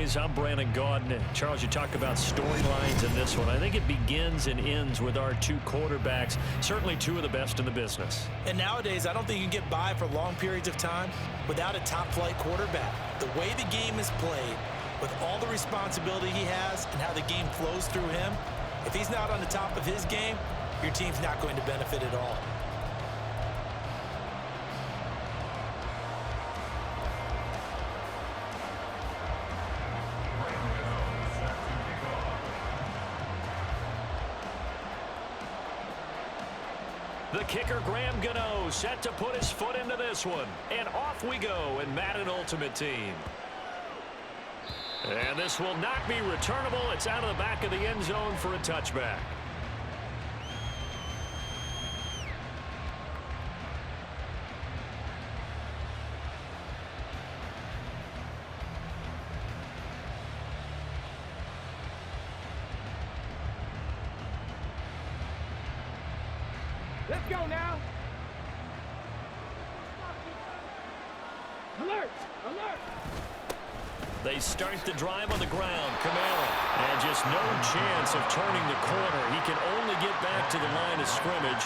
Guys, I'm Brandon Gaudin. Charles, you talk about storylines in this one. I think it begins and ends with our two quarterbacks, certainly two of the best in the business. And nowadays, I don't think you can get by for long periods of time without a top-flight quarterback. The way the game is played, with all the responsibility he has and how the game flows through him, if he's not on the top of his game, your team's not going to benefit at all. The kicker, Graham Gano, set to put his foot into this one. And off we go in Madden Ultimate Team. And this will not be returnable. It's out of the back of the end zone for a touchback. Let's go now. Alert! Alert! They start the drive on the ground. Kamara. And just no chance of turning the corner. He can only get back to the line of scrimmage.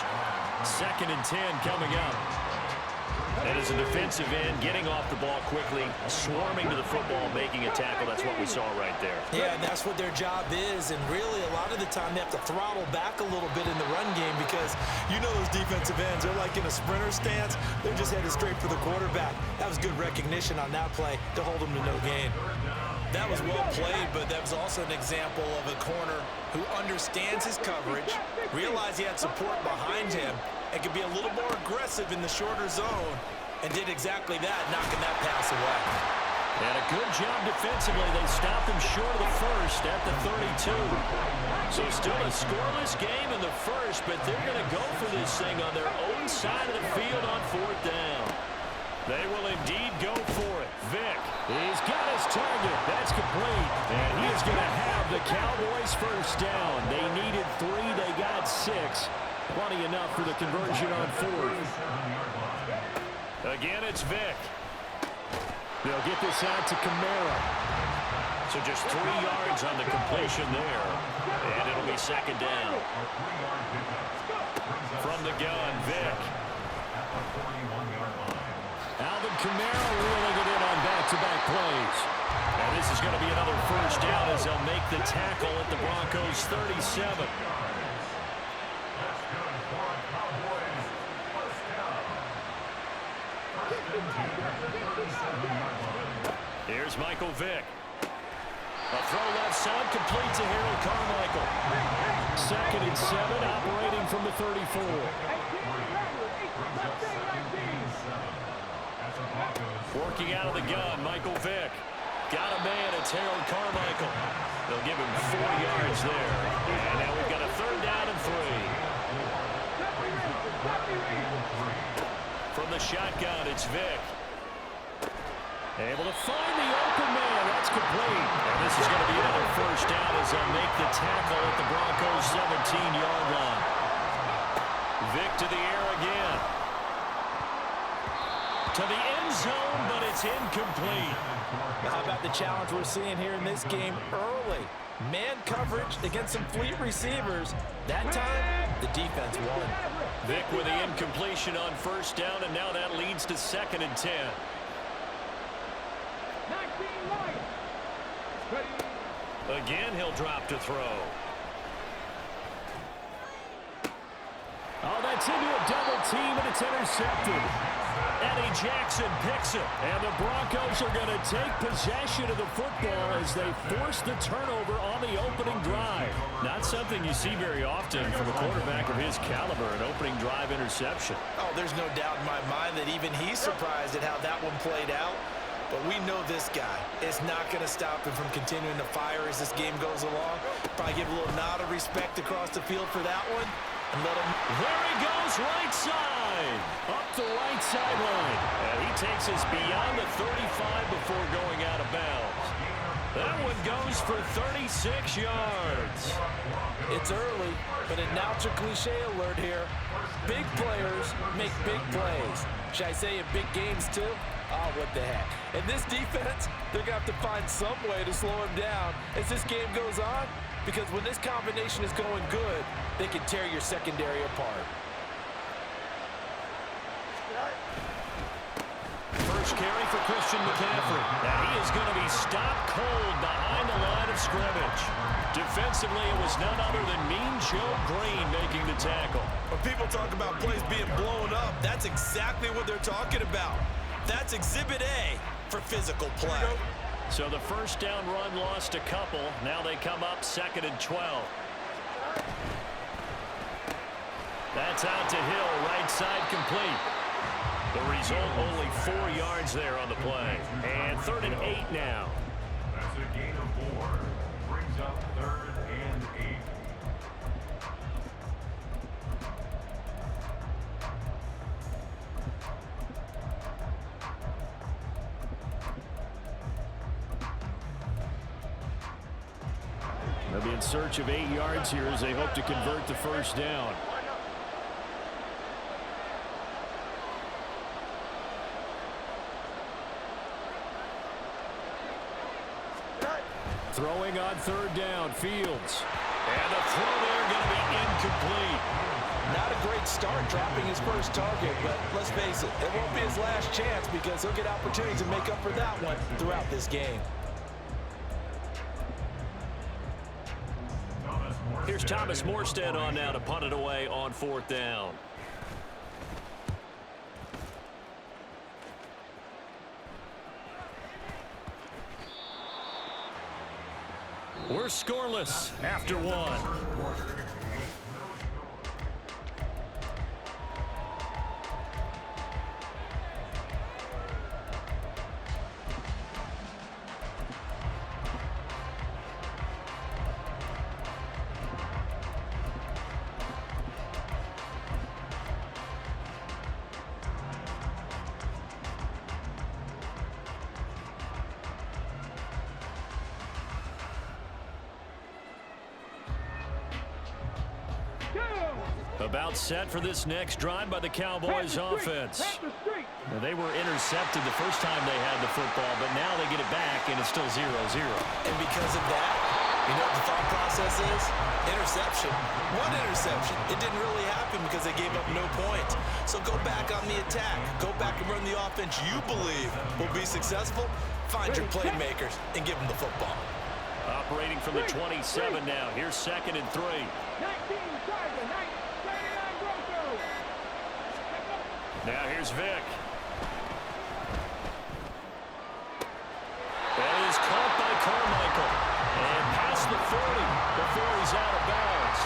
2nd and 10 coming up. And as a defensive end, getting off the ball quickly, swarming to the football, making a tackle. That's what we saw right there. Yeah, and that's what their job is. And really, a lot of the time, they have to throttle back a little bit in the run game because you know those defensive ends, they're like in a sprinter stance. They're just headed straight for the quarterback. That was good recognition on that play to hold them to no gain. That was well played, but that was also an example of a corner who understands his coverage, realized he had support behind him, and could be a little more aggressive in the shorter zone, and did exactly that, knocking that pass away. And a good job defensively. They stopped him short of the first at the 32. So still a scoreless game in the first, but they're going to go for this thing on their own side of the field on 4th down. They will indeed go for it. Vick, he's got his target. That's complete. And he is going to have the Cowboys first down. They needed 3. They got 6. Plenty enough for the conversion on 4th. Again, it's Vick. They'll get this out to Kamara. So just 3 yards on the completion there. And it'll be 2nd down. From the gun, Vick. Alvin Kamara reeling it in on back-to-back plays. And this is going to be another first down as they'll make the tackle at the Broncos' 37. Here's Michael Vick. A throw left side, complete to Harold Carmichael. 2nd and 7, operating from the 34. Working out of the gun, Michael Vick. Got a man, it's Harold Carmichael. They'll give him 4 yards there. And now we've got a 3rd down and 3. From the shotgun, it's Vick. Able to find the open man. That's complete. And this is going to be another first down as they'll make the tackle at the Broncos' 17-yard line. Vick to the air again. To the end zone, but it's incomplete. How about the challenge we're seeing here in this game early? Man coverage against some fleet receivers. That time, the defense won. Vick with the incompletion on first down, and now that leads to 2nd and 10. Again, he'll drop to throw. Oh, that's into a double team, and it's intercepted. Eddie Jackson picks it, and the Broncos are going to take possession of the football as they force the turnover on the opening drive. Not something you see very often from a quarterback of his caliber, an opening drive interception. Oh, there's no doubt in my mind that even he's surprised at how that one played out. But we know this guy is not going to stop him from continuing to fire as this game goes along. Probably give a little nod of respect across the field for that one. And let him... There he goes, right side. Up the right sideline. And he takes us beyond the 35 before going out of bounds. That one goes for 36 yards. It's early, but announcer cliche alert here. Big players make big plays. Should I say in big games too? Oh, what the heck. And this defense, they're going to have to find some way to slow him down as this game goes on, because when this combination is going good, they can tear your secondary apart. First carry for Christian McCaffrey. Now he is going to be stopped cold behind the line of scrimmage. Defensively, it was none other than Mean Joe Green making the tackle. When people talk about plays being blown up, that's exactly what they're talking about. That's Exhibit A for physical play. So the first down run lost a couple. Now they come up 2nd and 12. That's out to Hill, right side complete. The result, only 4 yards there on the play. And 3rd and 8 now. That's a gain of 4. Brings up 3rd and 8. They'll be in search of 8 yards here as they hope to convert the first down. Throwing on 3rd down, Fields. And the throw there going to be incomplete. Not a great start dropping his first target, but let's face it, it won't be his last chance because he'll get opportunities to make up for that one throughout this game. Here's Thomas Morstead on now to punt it away on 4th down. We're scoreless after 1. About set for this next drive by the Cowboys offense. Now, they were intercepted the first time they had the football, but now they get it back, and it's still 0-0. And because of that, you know what the thought process is? Interception. One interception. It didn't really happen because they gave up no points. So go back on the attack. Go back and run the offense you believe will be successful. Find your playmakers and give them the football. Operating from the 27 now. Here's 2nd and 3. Now here's Vick. That is caught by Carmichael. And past the 40 before he's out of bounds.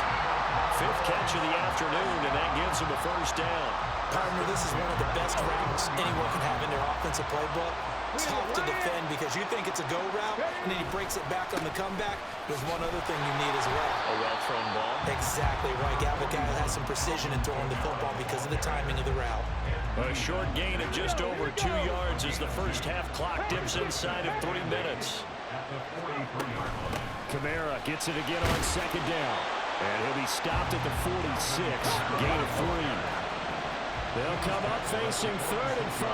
5th catch of the afternoon, and that gives him a first down. Partner, this is one of the best routes anyone can have in their offensive playbook. Tough to defend because you think it's a go route, and then he breaks it back on the comeback. There's one other thing you need as well. A well-thrown ball. Exactly right. You have a guy that has some precision in throwing the football because of the timing of the route. A short gain of just over 2 yards as the first half clock dips inside of 3 minutes. Kamara gets it again on 2nd down. And he'll be stopped at the 46. Gain of 3. They'll come up facing 3rd and 5.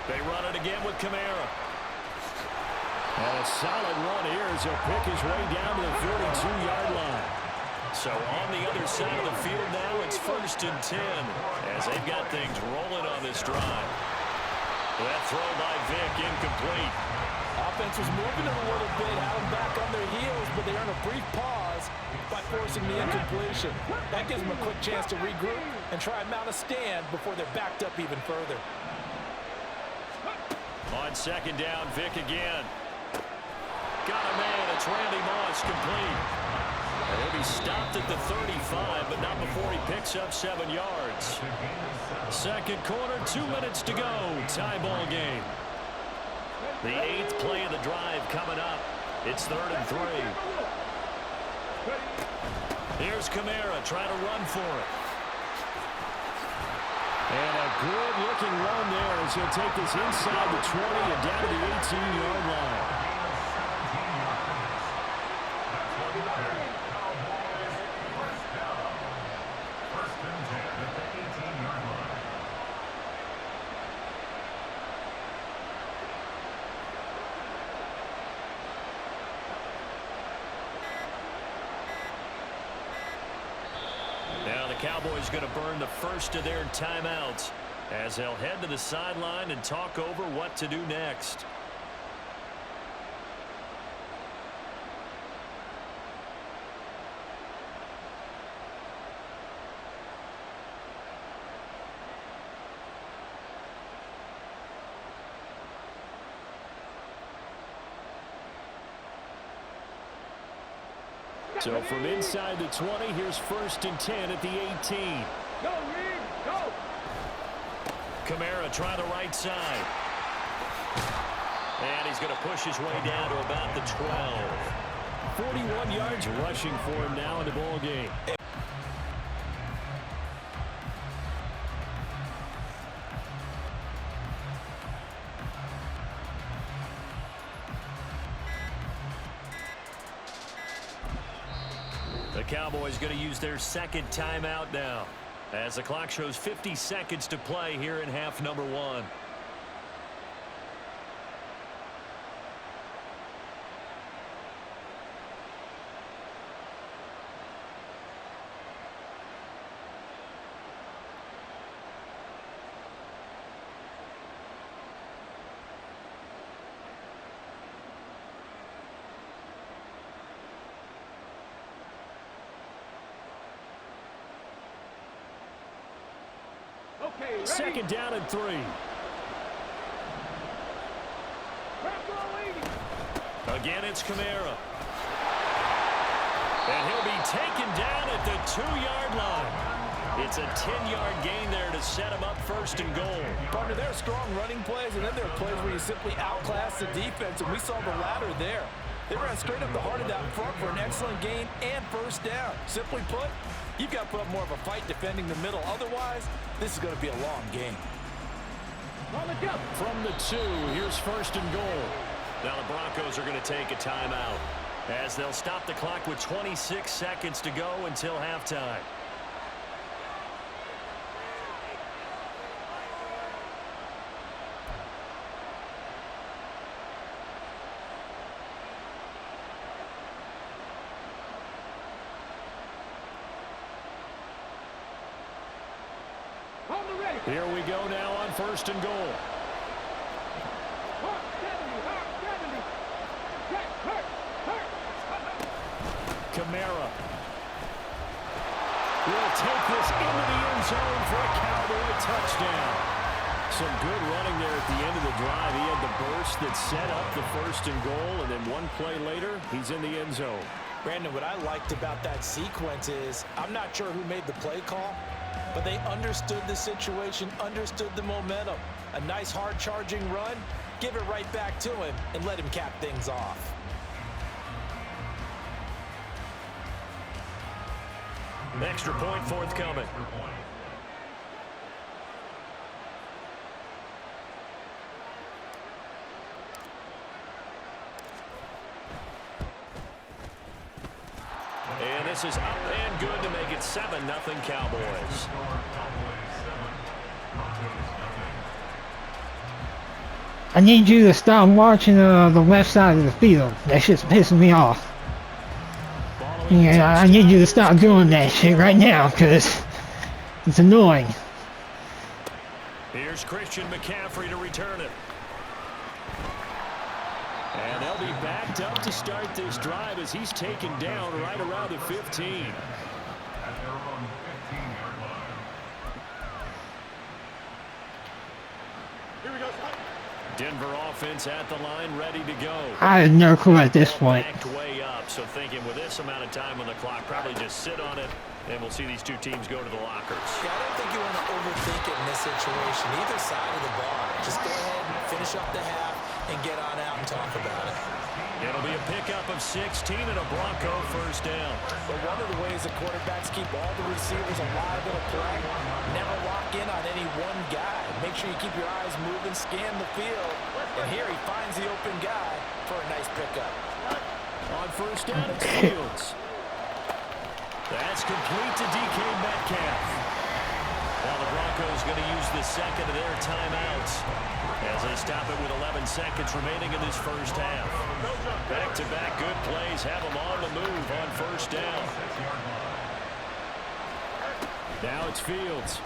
They run it again with Kamara. And a solid run here as he'll pick his way down to the 42-yard line. So on the other side of the field now, it's 1st and 10 as they've got things rolling on this drive. That throw by Vick incomplete. Offense was moving them a little bit, had them back on their heels, but they earned a brief pause by forcing the incompletion. That gives them a quick chance to regroup and try and mount a stand before they're backed up even further. On 2nd down, Vick again. Got a man, it's Randy Moss, complete. And he'll be stopped at the 35, but not before he picks up 7 yards. 2nd quarter, 2 minutes to go. Tie ball game. The 8th play of the drive coming up. It's 3rd and 3. Here's Kamara trying to run for it. And a good-looking run there as he'll take this inside the 20 and down to the 18-yard line. Cowboys going to burn the first of their timeouts as they'll head to the sideline and talk over what to do next. So from inside the 20, here's 1st and 10 at the 18. Go, Reed, go! Kamara try the right side. And he's going to push his way down to about the 12. 41 yards rushing for him now in the ball game. The Cowboys going to use their second timeout now as the clock shows 50 seconds to play here in half number 1. Okay, ready? Second down and 3. Again, it's Kamara. And he'll be taken down at the 2-yard line. It's a 10-yard gain there to set him up 1st and goal. Partner, there are strong running plays, and then there are plays where you simply outclass the defense, and we saw the latter there. They ran straight up the heart of that front for an excellent gain and 1st down. Simply put, you've got to put up more of a fight defending the middle. Otherwise, this is going to be a long game. From the 2, here's 1st and goal. Now the Broncos are going to take a timeout as they'll stop the clock with 26 seconds to go until halftime. Here we go now on 1st and goal. Kamara will take this into the end zone for a Cowboy touchdown. Some good running there at the end of the drive. He had the burst that set up the 1st and goal, and then one play later, he's in the end zone. Brandon, what I liked about that sequence is I'm not sure who made the play call, but they understood the situation, understood the momentum. A nice hard-charging run, give it right back to him, and let him cap things off. Extra point forthcoming. And this is up and good to make it 7-0 Cowboys. I need you to stop watching the left side of the field. That shit's pissing me off. Yeah, I need you to stop doing that shit right now, because it's annoying. Here's Christian McCaffrey to return it. And they'll be backed up to start this drive as he's taken down right around the 15. At their own 15-yard line. Here we go. Denver offense at the line, ready to go. I had no clue at this point. Backed way up, so thinking with this amount of time on the clock, probably just sit on it, and we'll see these two teams go to the lockers. Yeah, I don't think you want to overthink it in this situation. Either side of the ball. Just go ahead and finish up the half and get on out and talk about it. It'll be a pickup of 16 and a Bronco 1st down. But one of the ways the quarterbacks keep all the receivers alive in a play, never lock in on any one guy. Make sure you keep your eyes moving, scan the field, and here he finds the open guy for a nice pickup. On 1st down, it's Fields. That's complete to DK Metcalf. Now the Broncos going to use the second of their timeouts as they stop it with 11 seconds remaining in this 1st half. Back-to-back good plays have them on the move on 1st down. Now it's Fields.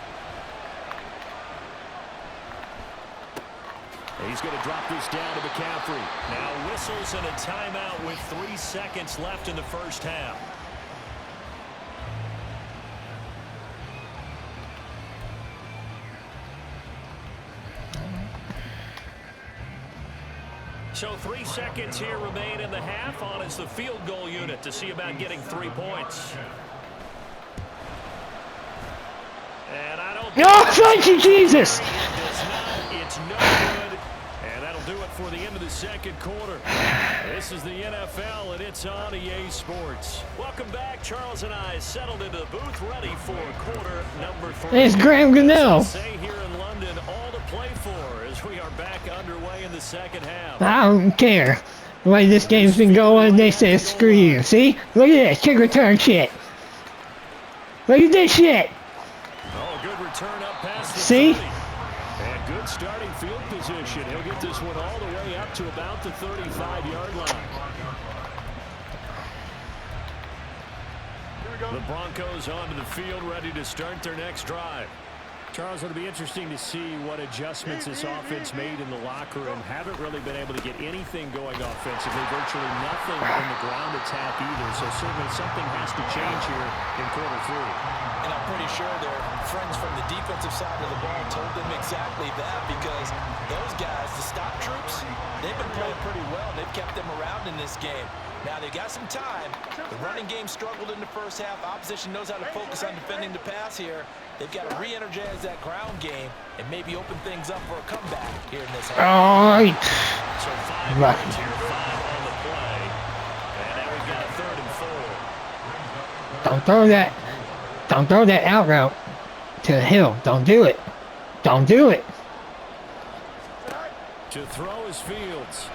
He's going to drop this down to McCaffrey. Now whistles and a timeout with 3 seconds left in the first half. So 3 seconds here remain in the half. On is the field goal unit to see about getting 3 points. And I don't... Oh, thank you, Jesus! It's no good. And that'll do it for the end of the second quarter. This is the NFL, and it's on EA Sports. Welcome back. Charles and I settled into the booth, ready for quarter number 3. It's Graham Gunnell. Say here in London, all to play for as we are back underway in the second half. I don't care. The way this game's been going, they said screw you. See? Look at this. Kick return shit. Look at this shit. Oh, good return up past the See? 30. And good starting field position. He'll get this one all the way up to about the 35-yard line. The Broncos onto the field, ready to start their next drive. Charles, it'll be interesting to see what adjustments this offense made in the locker room. Haven't really been able to get anything going offensively, virtually nothing in the ground attack either. So certainly something has to change here in quarter 3. And I'm pretty sure their friends from the defensive side of the ball told them exactly that, because those guys, the stop troops, they've been playing pretty well. They've kept them around in this game. Now they've got some time. The running game struggled in the first half. Opposition knows how to focus on defending the pass here. They've got to re-energize that ground game and maybe open things up for a comeback here in this half. All right. So 5 points here, 5 on the play. And now we've got a 3rd and 4. Don't throw that. Don't throw that out route to the hill. Don't do it. Don't do it. To throw is Fields.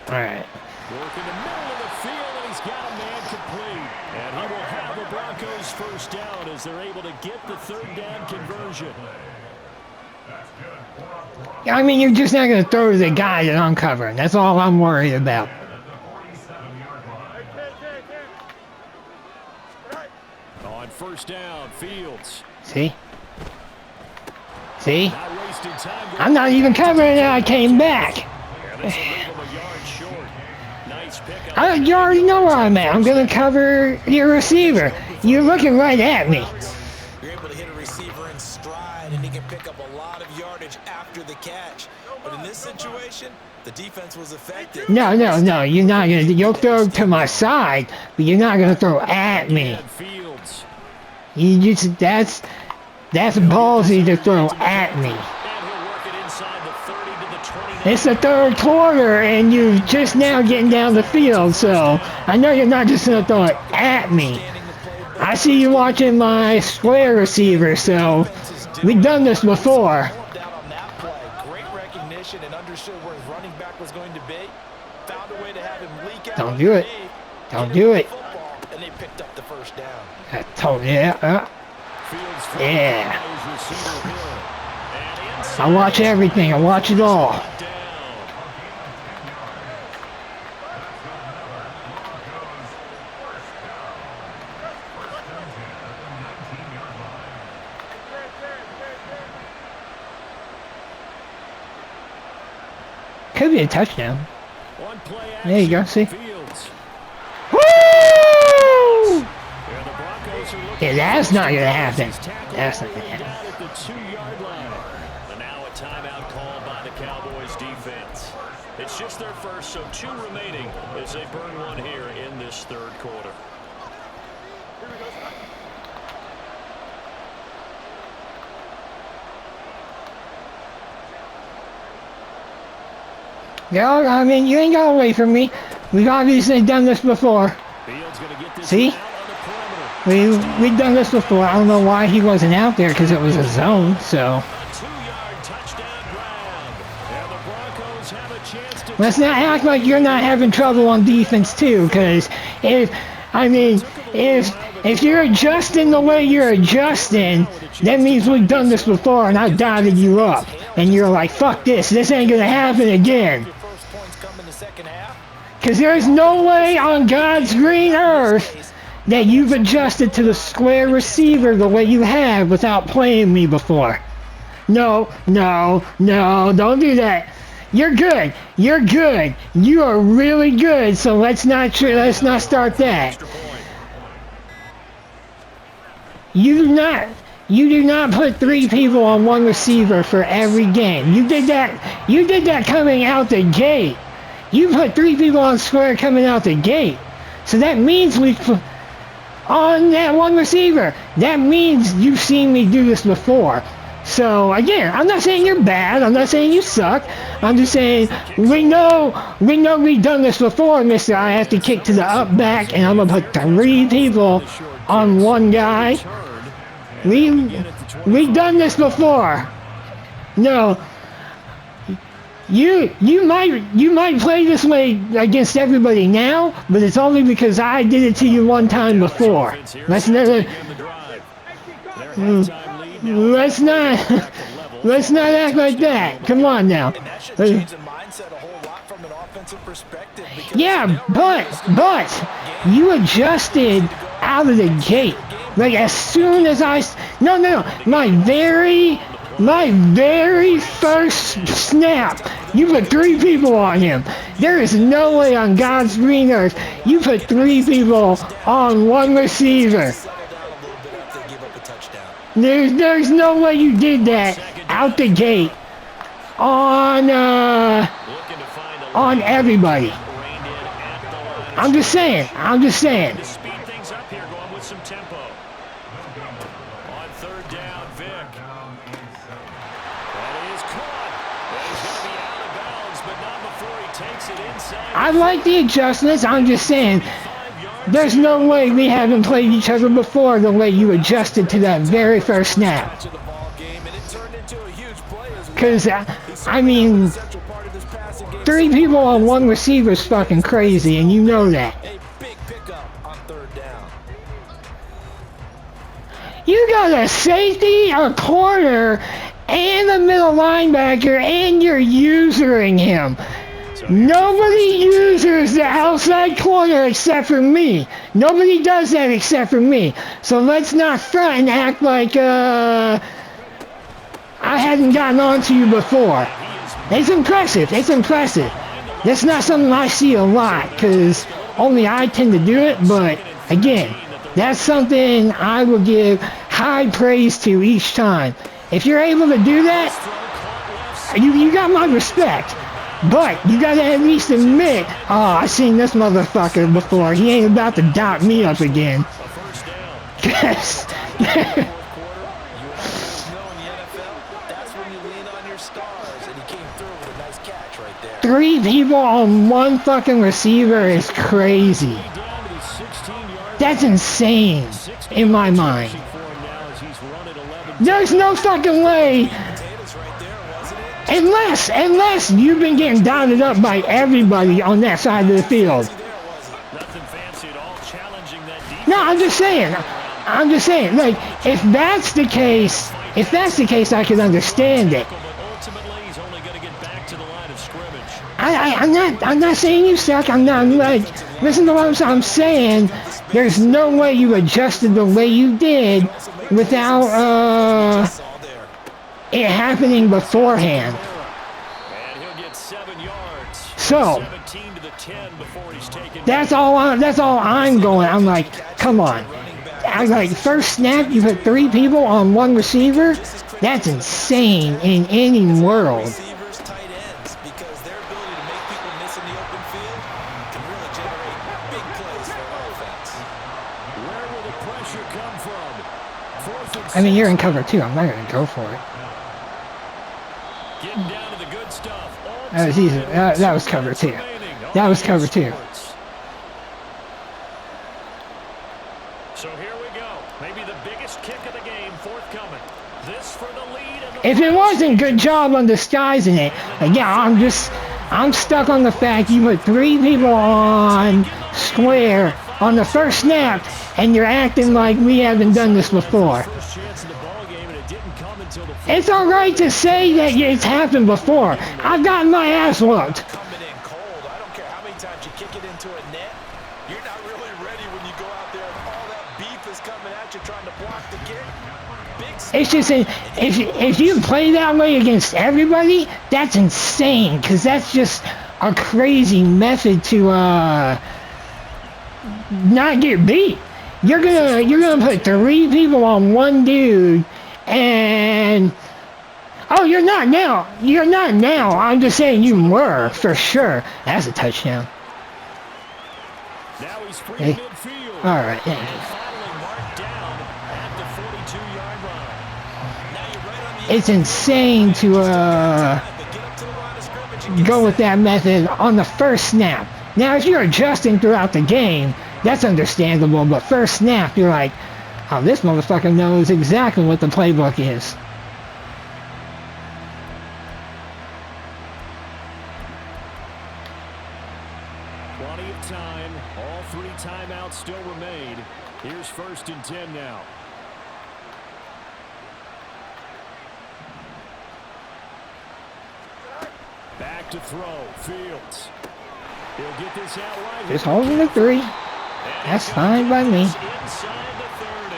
All right. Work in the middle of the field, and he's got a man complete. And he will have the Broncos first down as they're able to get the 3rd down conversion. I mean, you're just not going to throw to the guy that I'm covering. That's all I'm worried about. On first down, Fields. See? See? Not wasting time. I'm not even covering it. I came back. And this will leave him a yard short. Nice pickup. You already know where I'm at. I'm going to cover your receiver. You're looking right at me. You're able to hit a receiver in stride, and he can pick up a lot of yardage after the catch. But in this situation, the defense was effective. No. You're not going to. You'll throw to my side, but you're not going to throw at me. Fields. You just that's ballsy to throw at me. And he'll work it inside the 30 to the 29. It's the 3rd quarter, and you're just now getting down the field, so I know you're not just going to throw it at me. I see you watching my square receiver, so we've done this before. Great recognition and understood where his running back was going to be. Found a way to have him leak out. Don't do it. Don't do it. And they picked up the first down. I told you. Yeah. I watch everything. I watch it all. Could be a touchdown. There you go. See? Woo! Yeah, that's not gonna happen. That's not gonna happen. At the 2-yard line. And now a timeout called by the Cowboys defense. It's just their first, so 2 remaining as they burn one here in this 3rd quarter. Yeah, I mean, you ain't got away from me. We've obviously done this before. See? We've done this before. I don't know why he wasn't out there, because it was a zone, so. Let's not act like you're not having trouble on defense, too, because if you're adjusting the way you're adjusting, that means we've done this before and I dotted you up. And you're like, fuck this ain't gonna happen again. Because there's no way on God's green earth that you've adjusted to the square receiver the way you have without playing me before. No, don't do that. You're good. You're good. You are really good. So let's not start that. You do not put 3 people on 1 receiver for every game. You did that coming out the gate. You put 3 people on square coming out the gate. So that means on that 1 receiver. That means you've seen me do this before. So again, I'm not saying you're bad. I'm not saying you suck. I'm just saying we know we've done this before, Mister. I have to kick to the up back, and I'm gonna put 3 people on 1 guy. We've done this before. No, you might play this way against everybody now, but it's only because I did it to you 1 time before. Let's not act like that. Come on now. Yeah, but you adjusted out of the gate. Like as soon as my very first snap, you put 3 people on him. There is no way on God's green earth you put 3 people on 1 receiver. There's no way you did that out the gate on everybody. I'm just saying. Speed things up here, going with some tempo. On 3rd down, Vic. That is caught. He's going to be out of bounds, but not before he takes it inside. I like the adjustments. I'm just saying. There's no way we haven't played each other before the way you adjusted to that very first snap. Because, I mean, 3 people on 1 receiver is fucking crazy, and you know that. You got a safety, a corner, and a middle linebacker, and you're usering him. Nobody uses the outside corner except for me. Nobody does that except for me. So let's not front and act like I hadn't gotten on to you before. It's impressive. That's not something I see a lot because only I tend to do it. But again, that's something I will give high praise to each time. If you're able to do that, you got my respect. But you gotta at least admit, oh, I seen this motherfucker before. He ain't about to dot me up again. Yes. 3 people on 1 fucking receiver is crazy. That's insane in my mind. There's no fucking way. Unless you've been getting dotted up by everybody on that side of the field. No, I'm just saying, like, if that's the case, I can understand it. I'm not saying you suck. I'm like, listen to what I'm saying. There's no way you adjusted the way you did without, it happening beforehand. So that's all I'm going. I'm like, come on. I like first snap you put 3 people on 1 receiver. That's insane in any world. I mean, you're in cover 2. I'm not going to go for it. That was easy. That was cover 2. That was cover 2. So here we go. Maybe the biggest kick of the game forthcoming. This for the lead. If it wasn't, good job on disguising it. Yeah, I'm stuck on the fact you put 3 people on square on the first snap, and you're acting like we haven't done this before. It's alright to say that it's happened before. I've gotten my ass whooped. It's just if you play that way against everybody, that's insane. Cause that's just a crazy method to not get beat. You're gonna put 3 people on one dude, and oh, you're not now. You're not now. I'm just saying you were for sure. That's a touchdown. Now he's free Hey. midfield. All right. And finally marked down at the 42-yard line. Now you're right on the It's insane to go with that method on the first snap. Now, if you're adjusting throughout the game, that's understandable. But first snap, you're like, oh, this motherfucker knows exactly what the playbook is. Plenty of time. All 3 timeouts still remain. Here's 1st and 10 now. Back to throw. Fields. He'll get this out right. Just holding the 3. That's fine by me. Inside the 30.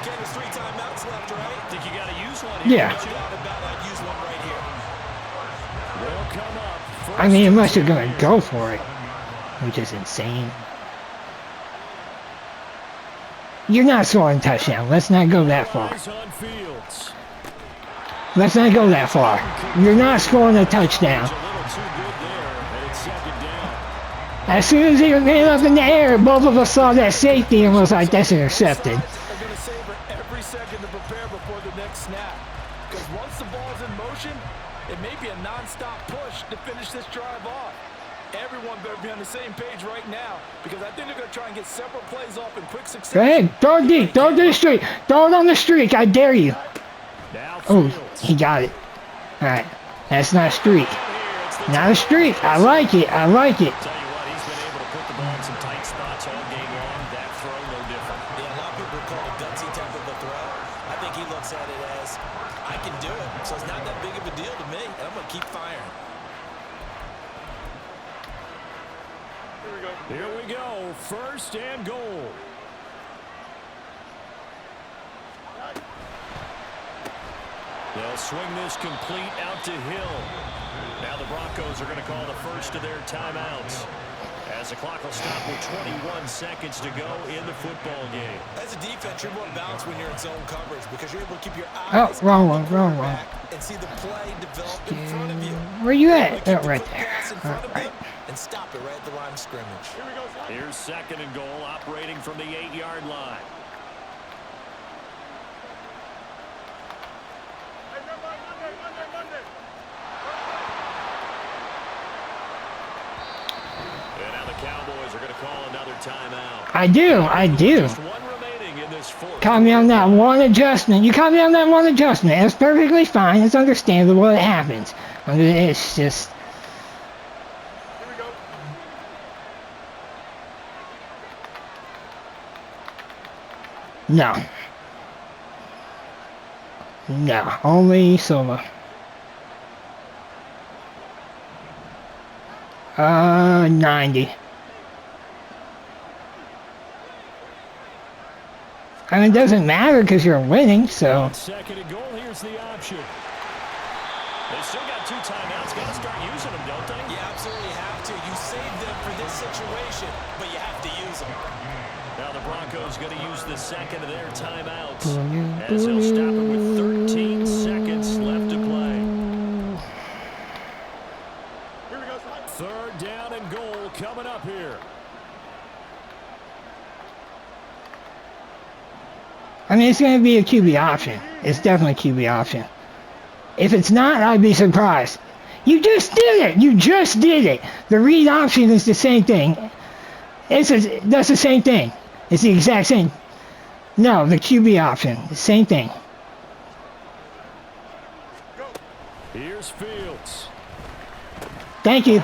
Again, there's 3 timeouts left, right? Think you got to use one here. Yeah. No doubt about it. I'd use one right here. They'll come up. I mean, unless you're going to go for it, which is insane. You're not scoring a touchdown. Let's not go that far. Eyes on Fields. Let's not go that far. You're not scoring a touchdown. A little too good there, and it's 2nd down. As soon as he ran up in the air, both of us saw that safety and was like, that's intercepted. Are going to savor every second to prepare before the next snap. Because once the ball's in motion, it may be a non-stop push to finish this drive off. Everyone better be on the same page right now, because I think they're going to try and get several plays off in quick succession. Go ahead, throw it deep, throw it to the street, throw it on the streak, I dare you. Now Oh, Fields. he got it. Alright, that's not a streak. Here, it's the Not a streak, I like it, I like it. Tell you what, he's been able to put the ball in some tight spots all game long. That throw, no different. Yeah, a lot of people call it a gutsy type of a throw. I think he looks at it as, I can do it, so it's not that big of a deal to me, and I'm going to keep firing. Here we go. 1st and goal. They'll swing this complete out to Hill. Now the Broncos are going to call the first of their timeouts, as the clock will stop with 21 seconds to go in the football game. As a defense, you're more balanced when you're in zone coverage because you're able to keep your Oh, eyes wrong on one, the wrong quarterback and see the play develop in front of you. Where you You're at? able to keep Oh, right the there. pass in front of Alright. them and stop it right at the line of scrimmage. Here's 2nd and goal, operating from the 8-yard line. And now the Cowboys are going to call another timeout. I do. Just one remaining in this 4th. Caught me on that one adjustment. You caught me on that one adjustment. That's perfectly fine. It's understandable. It happens. It's just... No. No. Only solo. 90. I mean, it doesn't matter because you're winning, so... 2nd and goal, here's the option. They still got 2 timeouts. Got to start using them, don't they? You absolutely have to. You save them for this situation, but you have to use them. Now the Broncos going to use the 2nd of their timeouts, as they'll stop it with 13 seconds left to play. 3rd down and goal coming up here. I mean, it's going to be a QB option. It's definitely a QB option. If it's not, I'd be surprised. You just did it. You just did it. The read option is the same thing. That's the same thing. It's the exact same. No, the QB option. The same thing. Here's Fields. Thank you.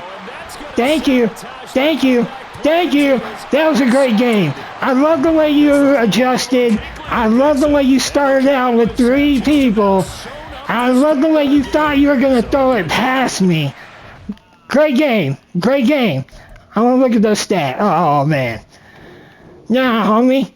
Thank you. Thank you. Thank you. That was a great game. I love the way you adjusted. I love the way you started out with 3 people. I love the way you thought you were going to throw it past me. Great game. Great game. I want to look at those stats. Oh, man. Nah, homie.